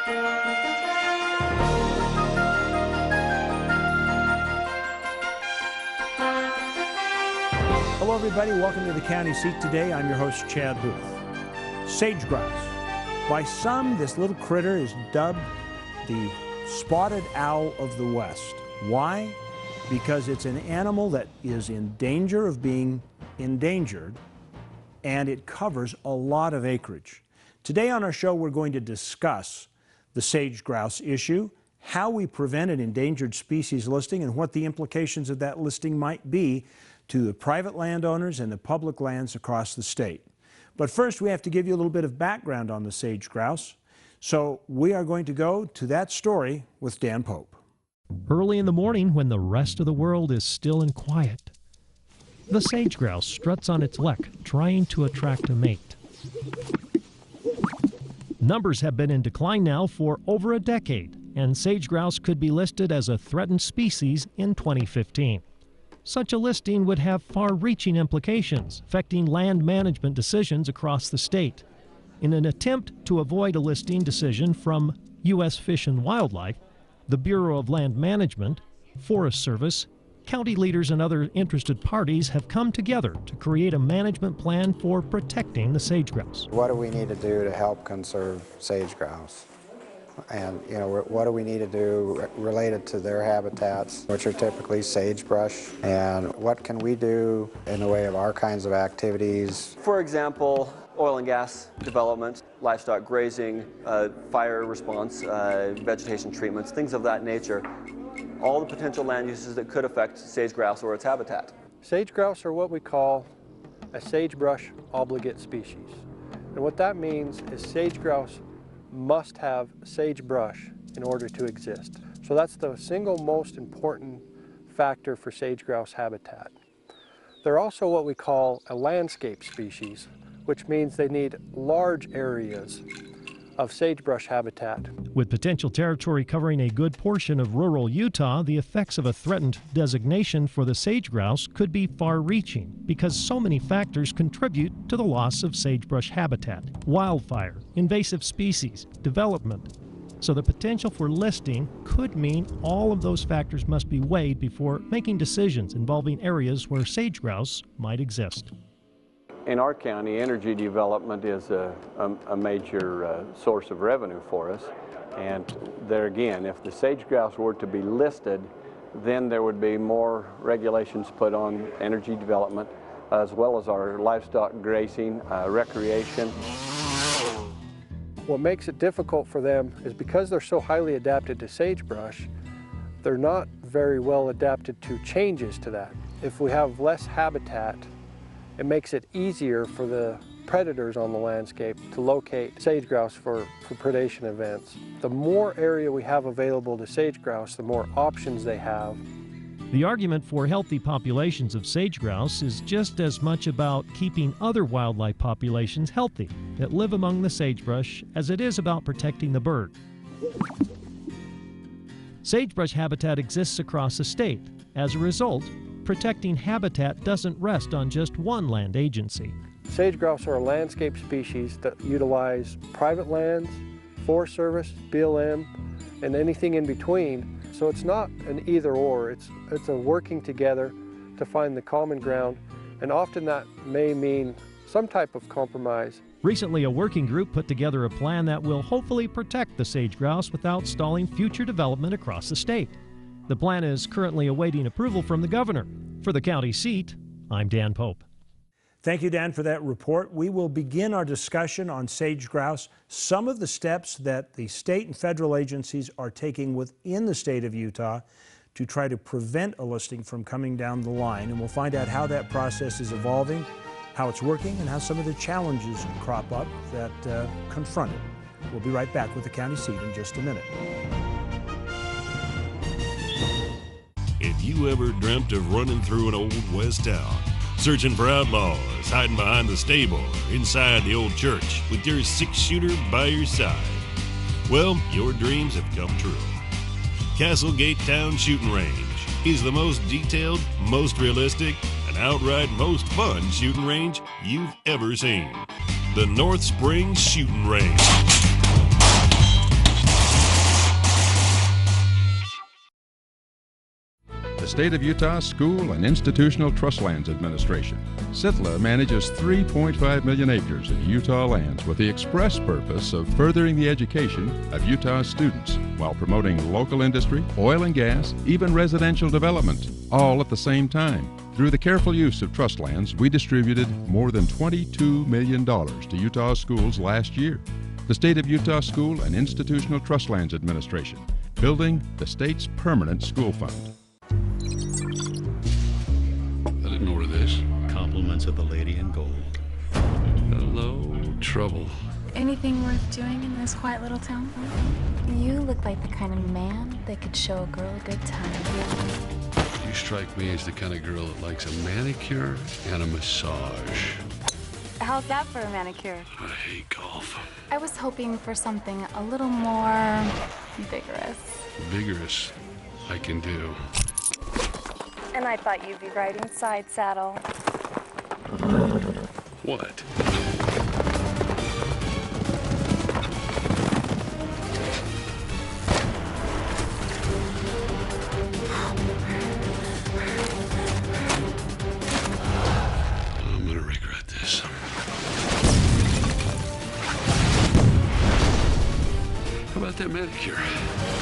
Hello everybody, welcome to the County Seat today. I'm your host, Chad Booth. Sage grouse. By some, this little critter is dubbed the spotted owl of the West. Why? Because it's an animal that is in danger of being endangered, and it covers a lot of acreage. Today on our show, we're going to discuss the sage grouse issue, how we prevent an endangered species listing, and what the implications of that listing might be to the private landowners and the public lands across the state. But first, we have to give you a little bit of background on the sage grouse. So we are going to go to that story with Dan Pope. Early in the morning, when the rest of the world is still and quiet, the sage grouse struts on its lek, trying to attract a mate. Numbers have been in decline now for over a decade, and sage grouse could be listed as a threatened species in 2015. Such a listing would have far-reaching implications, affecting land management decisions across the state. In an attempt to avoid a listing decision from U.S. Fish and Wildlife, the Bureau of Land Management, Forest Service, county leaders, and other interested parties have come together to create a management plan for protecting the sage grouse. What do we need to do to help conserve sage grouse? And, you know, what do we need to do related to their habitats, which are typically sagebrush? And what can we do in the way of our kinds of activities? For example, oil and gas development, livestock grazing, fire response, vegetation treatments, things of that nature. All the potential land uses that could affect sage grouse or its habitat. Sage grouse are what we call a sagebrush obligate species. And what that means is sage grouse must have sagebrush in order to exist. So that's the single most important factor for sage grouse habitat. They're also what we call a landscape species, which means they need large areas of sagebrush habitat. With potential territory covering a good portion of rural Utah, the effects of a threatened designation for the sage grouse could be far-reaching because so many factors contribute to the loss of sagebrush habitat: wildfire, invasive species, development. So the potential for listing could mean all of those factors must be weighed before making decisions involving areas where sage grouse might exist. In our county, energy development is a major source of revenue for us. And there again, if the sage grouse were to be listed, then there would be more regulations put on energy development, as well as our livestock grazing, recreation. What makes it difficult for them is because they're so highly adapted to sagebrush, they're not very well adapted to changes to that. If we have less habitat, it makes it easier for the predators on the landscape to locate sage grouse for predation events. The more area we have available to sage grouse, the more options they have. The argument for healthy populations of sage grouse is just as much about keeping other wildlife populations healthy that live among the sagebrush as it is about protecting the bird. Sagebrush habitat exists across the state. As a result, protecting habitat doesn't rest on just one land agency. Sage grouse are a landscape species that utilize private lands, Forest Service, BLM, and anything in between. So it's not an either-or, it's a working together to find the common ground, and often that may mean some type of compromise. Recently, a working group put together a plan that will hopefully protect the sage grouse without stalling future development across the state. The plan is currently awaiting approval from the governor. For the county seat, I'm Dan Pope. Thank you, Dan, for that report. We will begin our discussion on sage grouse, some of the steps that the state and federal agencies are taking within the state of Utah to try to prevent a listing from coming down the line. And we'll find out how that process is evolving, how it's working, and how some of the challenges crop up that confront it. We'll be right back with the county seat in just a minute. If you ever dreamt of running through an old west town, searching for outlaws, hiding behind the stable, or inside the old church with your six-shooter by your side, well, your dreams have come true. Castlegate Town Shooting Range is the most detailed, most realistic, and outright most fun shooting range you've ever seen. The North Springs Shooting Range. the State of Utah School and Institutional Trust Lands Administration. SITLA manages 3.5 million acres of Utah lands with the express purpose of furthering the education of Utah students while promoting local industry, oil and gas, even residential development, all at the same time. Through the careful use of trust lands, we distributed more than $22 million to Utah schools last year. The State of Utah School and Institutional Trust Lands Administration, building the state's permanent school fund. I didn't order this. Compliments of the lady in gold. Hello, trouble. Anything worth doing in this quiet little town? You look like the kind of man that could show a girl a good time. You strike me as the kind of girl that likes a manicure and a massage. How's that for a manicure? I hate golf. I was hoping for something a little more vigorous. Vigorous, I can do. And I thought you'd be riding side saddle. What? I'm gonna regret this. How about that manicure?